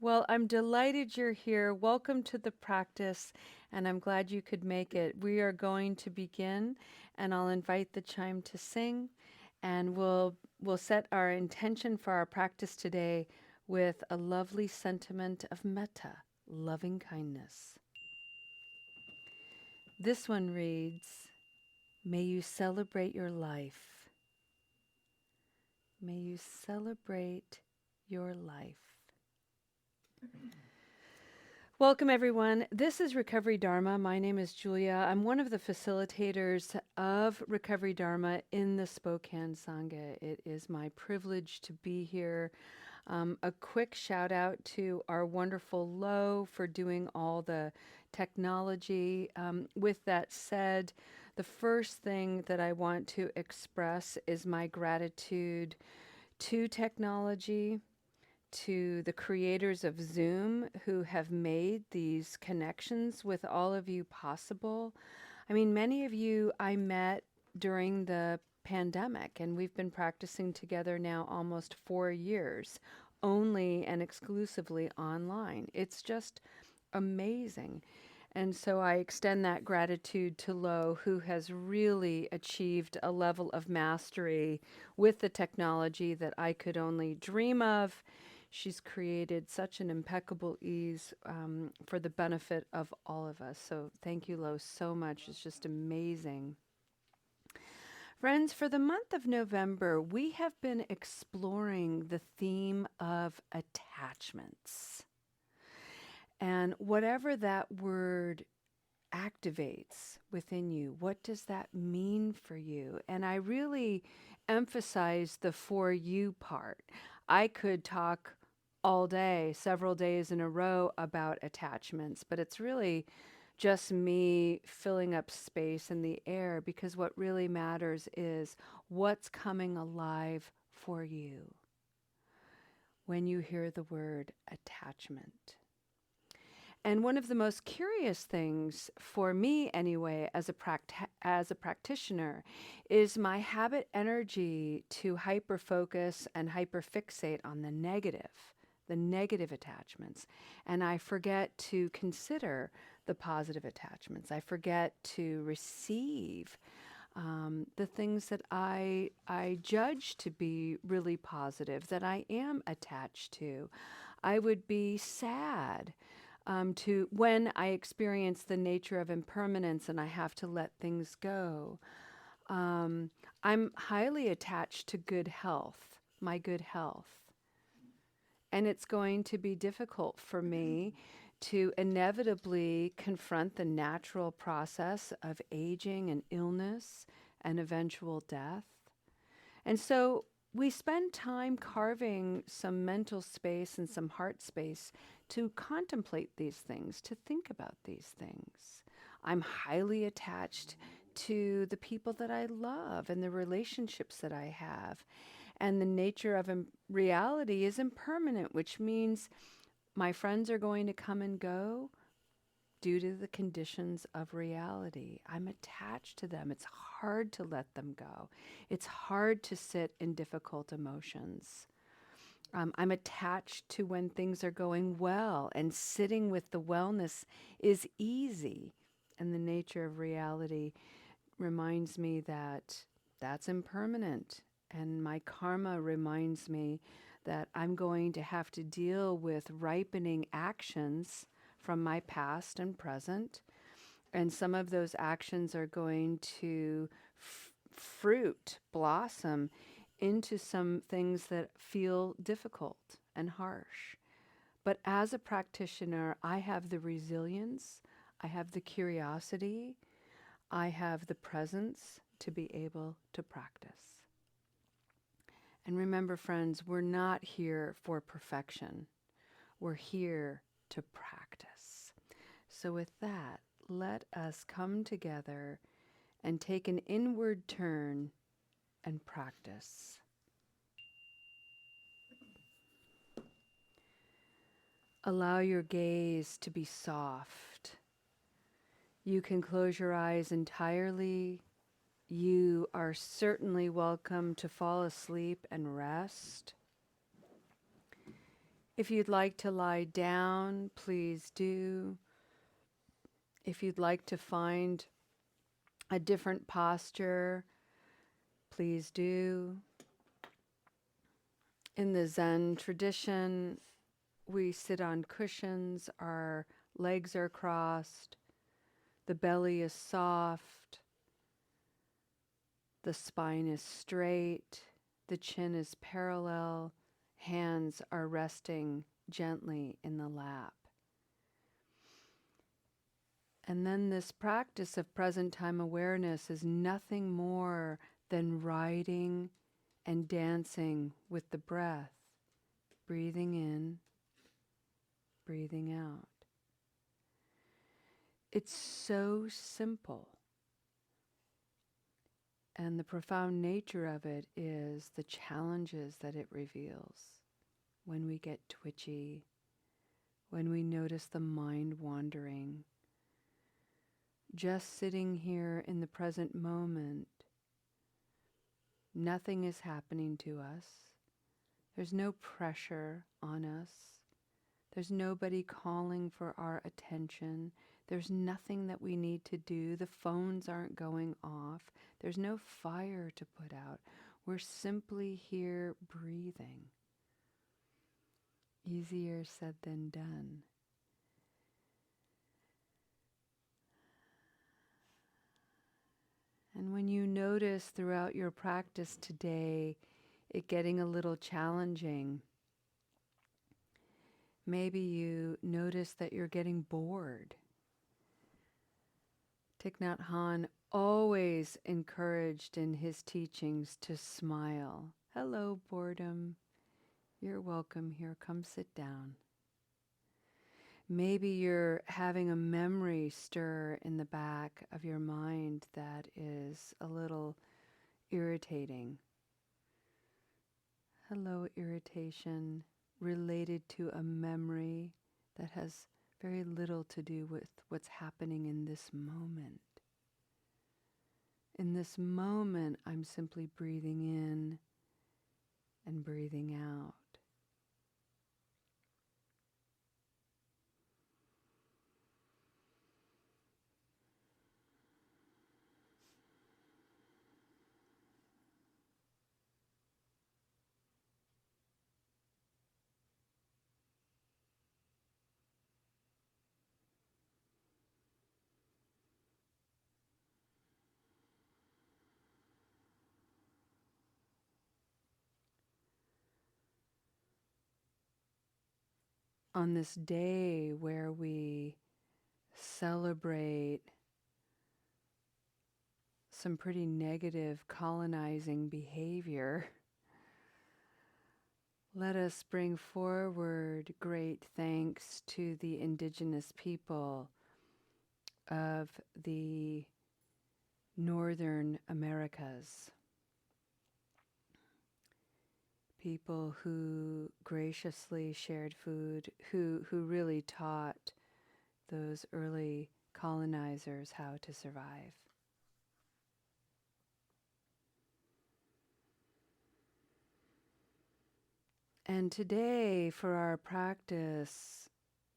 Well, I'm delighted you're here. Welcome to the practice, and I'm glad you could make it. We are going to begin, and I'll invite the chime to sing, and we'll set our intention for our practice today with a lovely sentiment of metta, loving kindness. This one reads, "May you celebrate your life. May you celebrate your life." Welcome, everyone. This is Recovery Dharma. My name is Julia. I'm one of the facilitators of Recovery Dharma in the Spokane Sangha. It is my privilege to be here. A quick shout out to our wonderful Lo for doing all the technology. With that said, the first thing that I want to express is my gratitude to technology, to the creators of Zoom who have made these connections with all of you possible. I mean, many of you I met during the pandemic, and we've been practicing together now almost 4 years, only and exclusively online. It's just amazing. And so I extend that gratitude to Lo, who has really achieved a level of mastery with the technology that I could only dream of. She's created such an impeccable ease for the benefit of all of us. So thank you, Lo, so much. It's just amazing. Friends, for the month of November, we have been exploring the theme of attachments. And whatever that word activates within you, what does that mean for you? And I really emphasize the for you part. I could talk all day, several days in a row about attachments, but it's really just me filling up space in the air, because what really matters is what's coming alive for you when you hear the word attachment. And one of the most curious things for me, anyway, as a practitioner, is my habit energy to hyper focus and hyper fixate on the negative attachments, and I forget to consider the positive attachments. I forget to receive the things that I judge to be really positive, that I am attached to. I would be sad to when I experience the nature of impermanence and I have to let things go. I'm highly attached to good health, my good health. And it's going to be difficult for me to inevitably confront the natural process of aging and illness and eventual death. And so we spend time carving some mental space and some heart space to contemplate these things, to think about these things. I'm highly attached to the people that I love and the relationships that I have. And the nature of reality is impermanent, which means my friends are going to come and go due to the conditions of reality. I'm attached to them. It's hard to let them go. It's hard to sit in difficult emotions. I'm attached to when things are going well, and sitting with the wellness is easy. And the nature of reality reminds me that that's impermanent. And my karma reminds me that I'm going to have to deal with ripening actions from my past and present. And some of those actions are going to fruit, blossom into some things that feel difficult and harsh. But as a practitioner, I have the resilience, I have the curiosity, I have the presence to be able to practice. And remember, friends, we're not here for perfection. We're here to practice. So with that, let us come together and take an inward turn and practice. Allow your gaze to be soft. You can close your eyes entirely. You are certainly welcome to fall asleep and rest. If you'd like to lie down, please do. If you'd like to find a different posture, please do. In the Zen tradition, we sit on cushions, our legs are crossed, the belly is soft, the spine is straight, the chin is parallel, hands are resting gently in the lap. And then this practice of present time awareness is nothing more than riding and dancing with the breath, breathing in, breathing out. It's so simple. And the profound nature of it is the challenges that it reveals when we get twitchy, when we notice the mind wandering. Just sitting here in the present moment, nothing is happening to us. There's no pressure on us. There's nobody calling for our attention. There's nothing that we need to do. The phones aren't going off. There's no fire to put out. We're simply here breathing. Easier said than done. And when you notice throughout your practice today it getting a little challenging, maybe you notice that you're getting bored. Thich Nhat Hanh always encouraged in his teachings to smile. Hello, boredom. You're welcome here. Come sit down. Maybe you're having a memory stir in the back of your mind that is a little irritating. Hello, irritation related to a memory that has very little to do with what's happening in this moment. In this moment, I'm simply breathing in and breathing out. On this day where we celebrate some pretty negative colonizing behavior, let us bring forward great thanks to the indigenous people of the Northern Americas. People who graciously shared food, who really taught those early colonizers how to survive. And today, for our practice,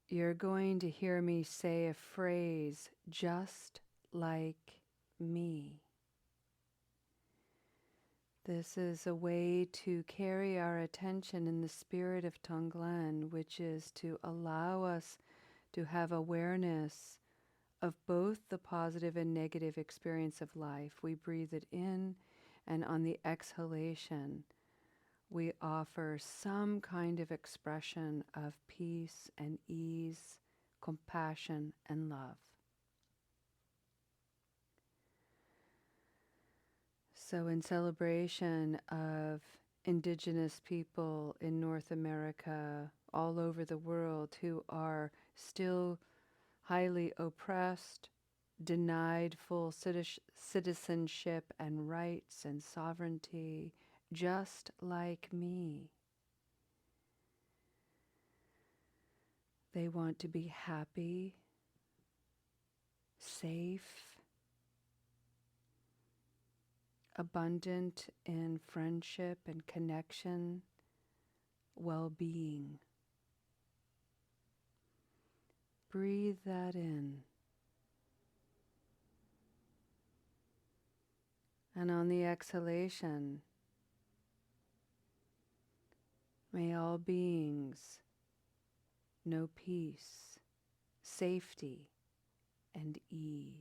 you're going to hear me say a phrase, just like me. This is a way to carry our attention in the spirit of Tonglen, which is to allow us to have awareness of both the positive and negative experience of life. We breathe it in, and on the exhalation, we offer some kind of expression of peace and ease, compassion and love. So in celebration of indigenous people in North America, all over the world, who are still highly oppressed, denied full citizenship and rights and sovereignty, just like me. They want to be happy, safe, abundant in friendship and connection, well-being. breathe that in. And on the exhalation, may all beings know peace, safety, and ease.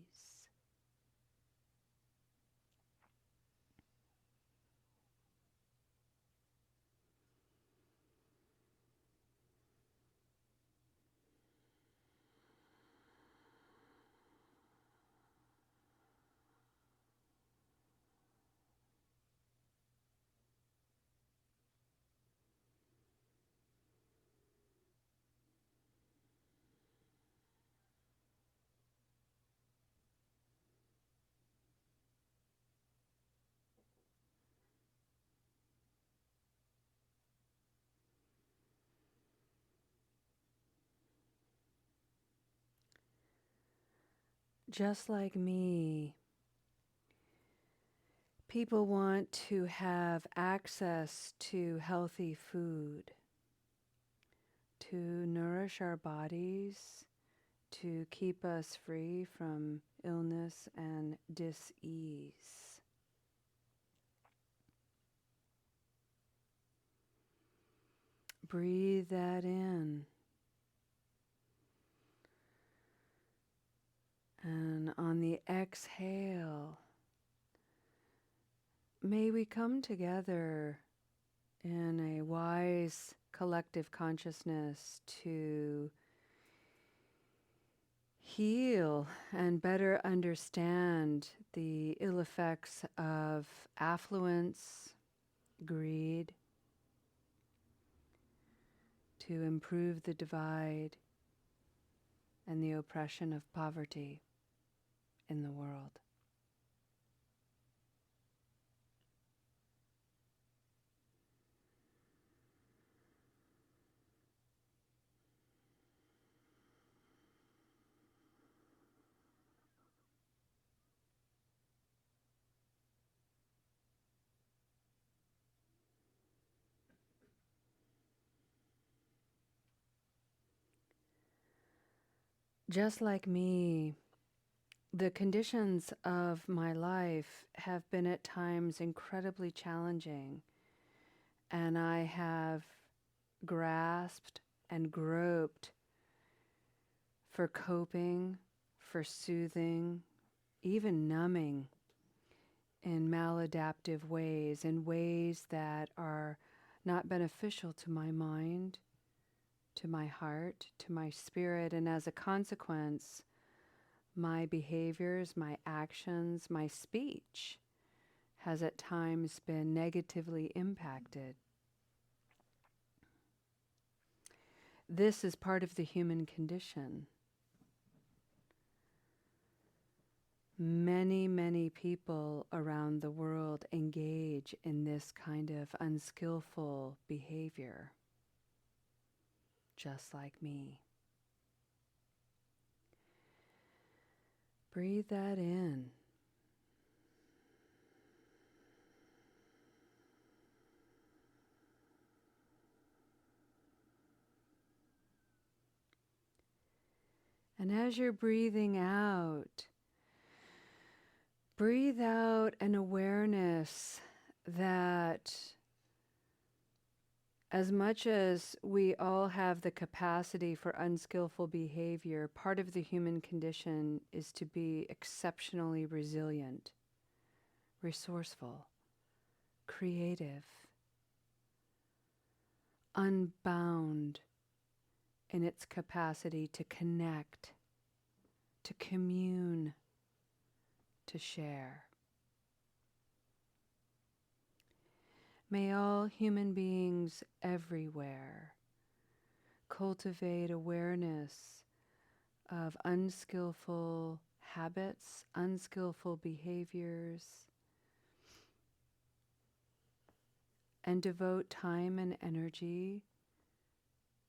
Just like me, people want to have access to healthy food, to nourish our bodies, to keep us free from illness and dis-ease. Breathe that in. And on the exhale, may we come together in a wise collective consciousness to heal and better understand the ill effects of affluence, greed, to improve the divide and the oppression of poverty in the world. Just like me, the conditions of my life have been at times incredibly challenging, and I have grasped and groped for coping, for soothing, even numbing in maladaptive ways, in ways that are not beneficial to my mind, to my heart, to my spirit, and as a consequence, my behaviors, my actions, my speech has at times been negatively impacted. This is part of the human condition. Many, many people around the world engage in this kind of unskillful behavior, just like me. Breathe that in. And as you're breathing out, breathe out an awareness that as much as we all have the capacity for unskillful behavior, part of the human condition is to be exceptionally resilient, resourceful, creative, unbound in its capacity to connect, to commune, to share. May all human beings everywhere cultivate awareness of unskillful habits, unskillful behaviors, and devote time and energy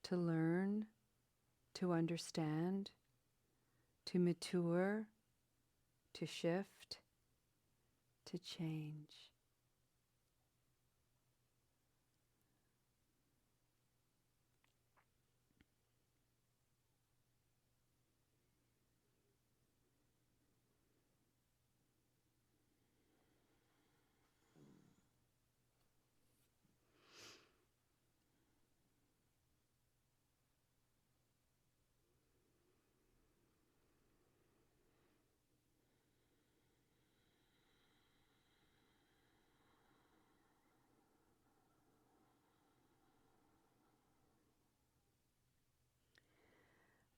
to learn, to understand, to mature, to shift, to change.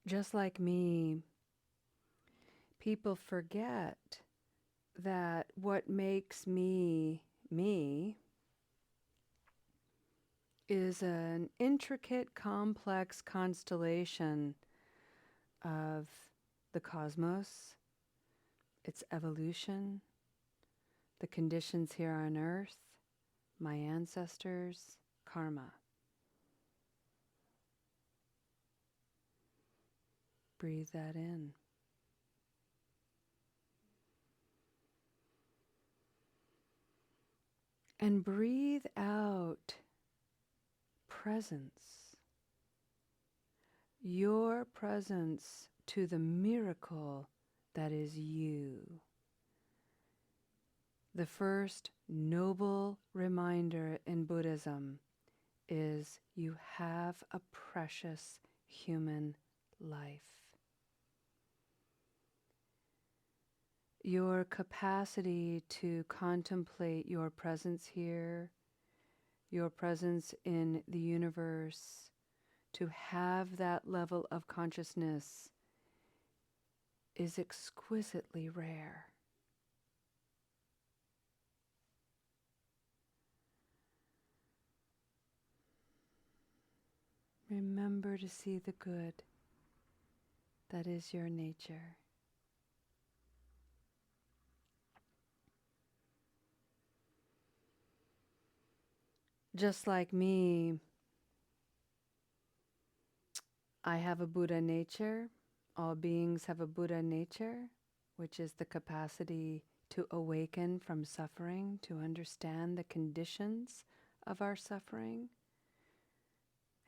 Just like me, people forget that what makes me me is an intricate, complex constellation of the cosmos, its evolution, the conditions here on earth, my ancestors, karma. Breathe that in. And breathe out presence. Your presence to the miracle that is you. The first noble reminder in Buddhism is you have a precious human life. Your capacity to contemplate your presence here, your presence in the universe, to have that level of consciousness is exquisitely rare. Remember to see the good that is your nature. Just like me, I have a Buddha nature. All beings have a Buddha nature, which is the capacity to awaken from suffering, to understand the conditions of our suffering.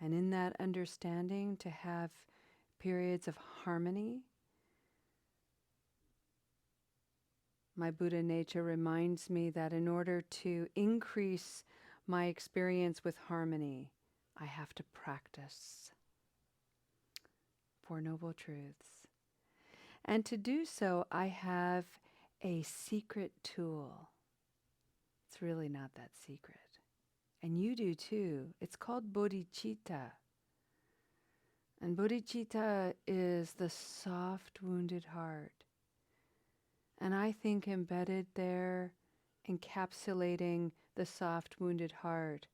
And in that understanding, to have periods of harmony. My Buddha nature reminds me that in order to increase my experience with harmony, I have to practice Four Noble Truths. And to do so, I have a secret tool. It's really not that secret. And you do too. It's called bodhicitta. And bodhicitta is the soft, wounded heart. And I think embedded there, encapsulating the soft, wounded heart,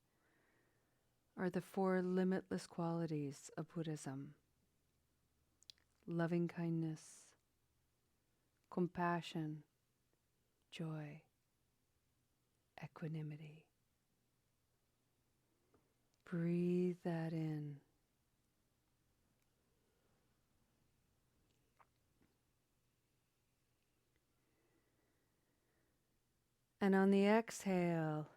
are the four limitless qualities of Buddhism: loving kindness, compassion, joy, equanimity. Breathe that in. And on the exhale,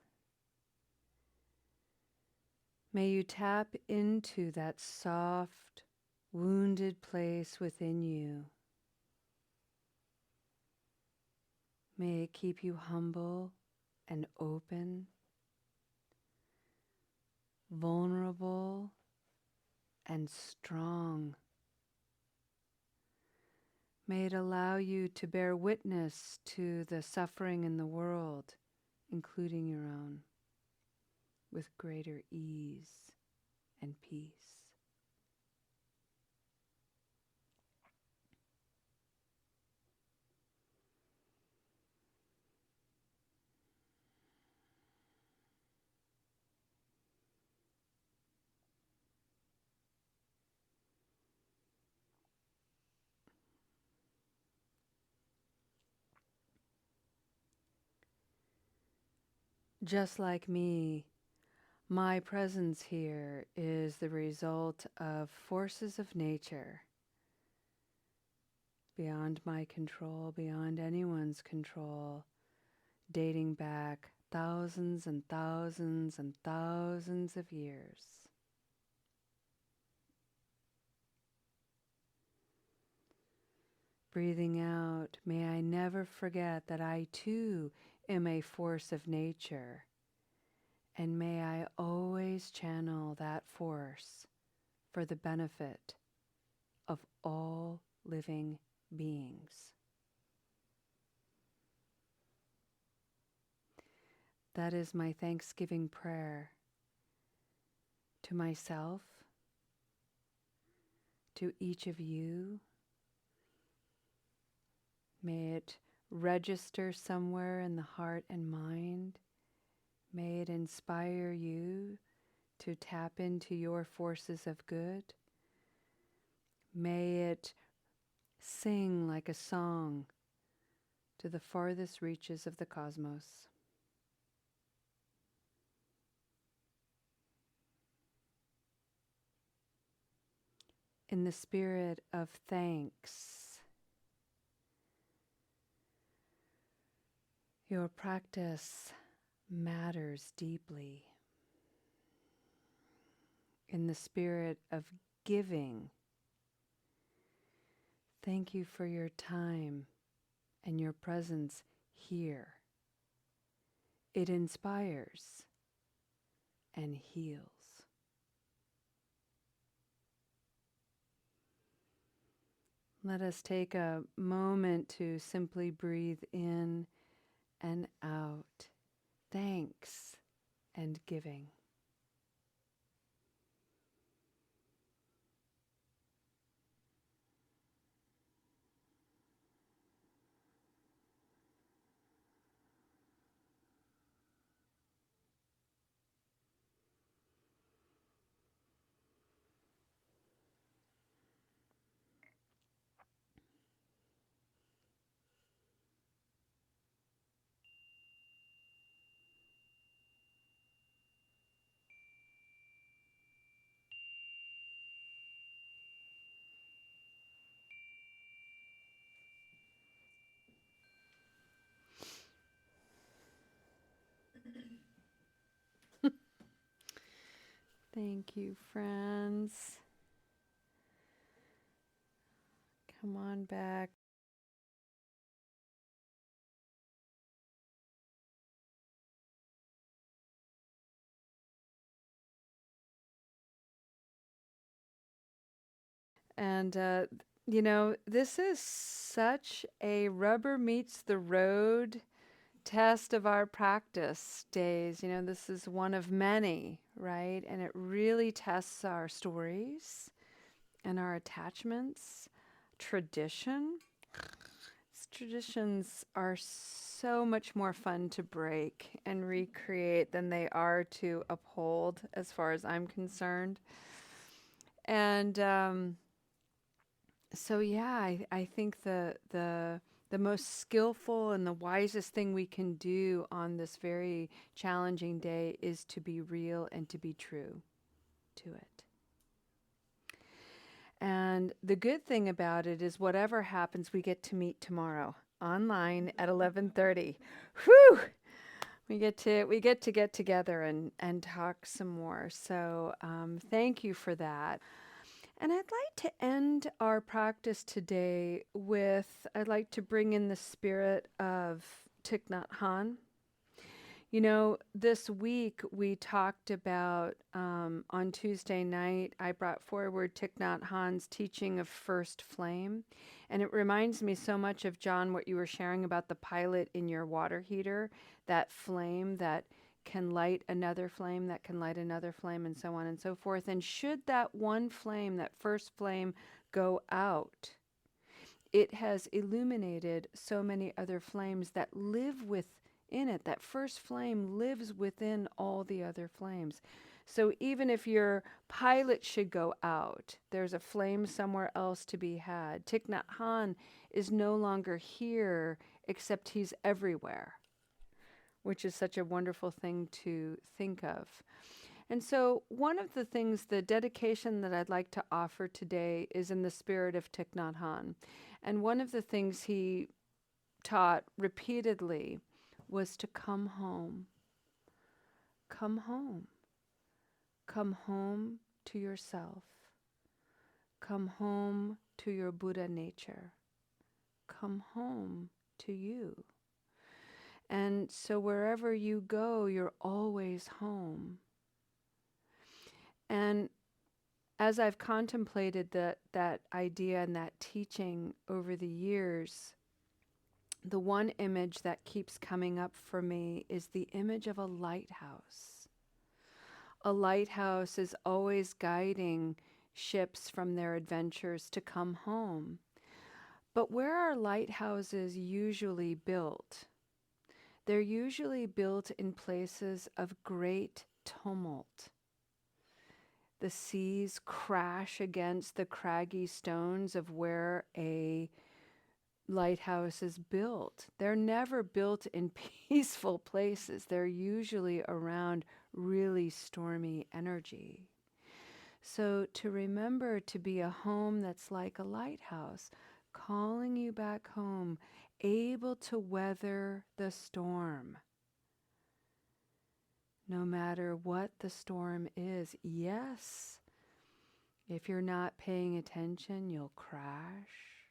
may you tap into that soft, wounded place within you. May it keep you humble and open, vulnerable and strong. May it allow you to bear witness to the suffering in the world, including your own, with greater ease and peace. Just like me, my presence here is the result of forces of nature beyond my control, beyond anyone's control, dating back thousands and thousands and thousands of years. Breathing out, may I never forget that I too am a force of nature, and may I always channel that force for the benefit of all living beings. That is my Thanksgiving prayer to myself, to each of you. May it register somewhere in the heart and mind. May it inspire you to tap into your forces of good. May it sing like a song to the farthest reaches of the cosmos. In the spirit of thanks, your practice matters deeply. In the spirit of giving, thank you for your time and your presence here. It inspires and heals. Let us take a moment to simply breathe in and out. Thanks and giving. Thank you, friends. Come on back. And, this is such a rubber meets the road test of our practice days. This is one of many, right? And it really tests our stories and our attachments, tradition. Traditions are so much more fun to break and recreate than they are to uphold, as far as I'm concerned. And I think the most skillful and the wisest thing we can do on this very challenging day is to be real and to be true to it. And the good thing about it is whatever happens, we get to meet tomorrow online at 11:30. Whew! We get to get together and talk some more. So thank you for that. And I'd like to end our practice today with, I'd like to bring in the spirit of Thich Nhat Hanh. This week we talked about, on Tuesday night, I brought forward Thich Nhat Hanh's teaching of first flame. And it reminds me so much of, John, what you were sharing about the pilot in your water heater, that flame that can light another flame, that can light another flame, and so on and so forth. And should that one flame, that first flame, go out, it has illuminated so many other flames that live within it. That first flame lives within all the other flames. So even if your pilot should go out, there's a flame somewhere else to be had. Thich Nhat Hanh is no longer here, except he's everywhere, which is such a wonderful thing to think of. And so one of the things, the dedication that I'd like to offer today is in the spirit of Thich Nhat Hanh. And one of the things he taught repeatedly was to come home. Come home. Come home to yourself. Come home to your Buddha nature. Come home to you. And so wherever you go, you're always home. And as I've contemplated that idea and that teaching over the years, the one image that keeps coming up for me is the image of a lighthouse. A lighthouse is always guiding ships from their adventures to come home. But where are lighthouses usually built? They're usually built in places of great tumult. The seas crash against the craggy stones of where a lighthouse is built. They're never built in peaceful places. They're usually around really stormy energy. So to remember to be a home that's like a lighthouse, calling you back home, able to weather the storm. No matter what the storm is, yes, if you're not paying attention, you'll crash.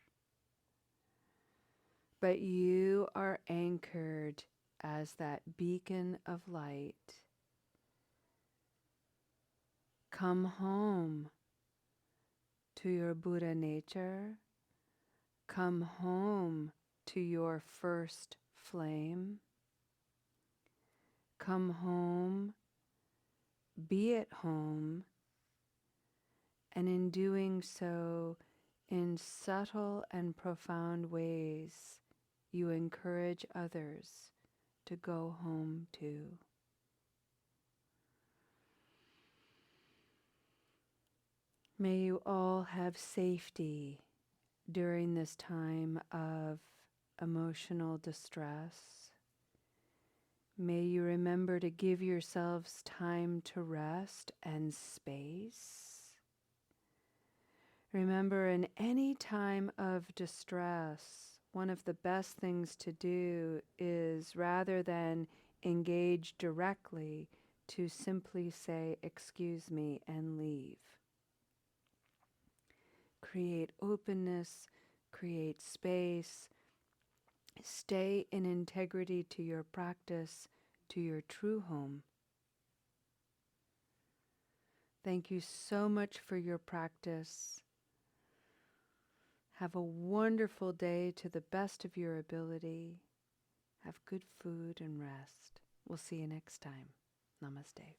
But you are anchored as that beacon of light. Come home to your Buddha nature. Come home to your first flame. Come home, be at home, and in doing so, in subtle and profound ways, you encourage others to go home too. May you all have safety during this time of emotional distress. May you remember to give yourselves time to rest and space. Remember, in any time of distress, one of the best things to do is, rather than engage directly, to simply say, "Excuse me," and leave. Create openness, create space, stay in integrity to your practice, to your true home. Thank you so much for your practice. Have a wonderful day to the best of your ability. Have good food and rest. We'll see you next time. Namaste.